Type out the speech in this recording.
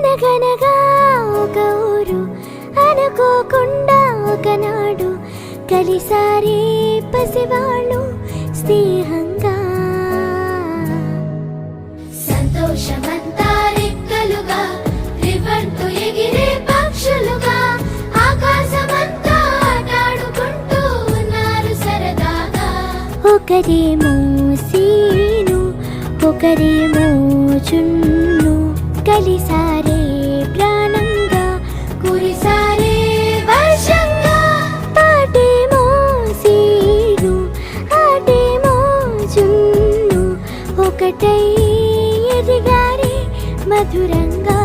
అనగనగా ఒక ఊరు అనుకోకుండా ఒకనాడు కలిసారే పసివాళ్ళు స్నేహంగా. సంతోషమంతా రెక్కలుగా రివర్తో ఎగిరే పక్షులుగా ఆకాశమంతా ఆటాడుకుంటూ ఉన్నారు సరదాగా. ఒకరేమో సీను ఒకరేమో చున్ను కలిసారే ప్రాణంగా కురిసారే వర్షంగా. పాటేమో సీను ఆటేమో చున్ను ఒకటై ఎదిగారే మధురంగా.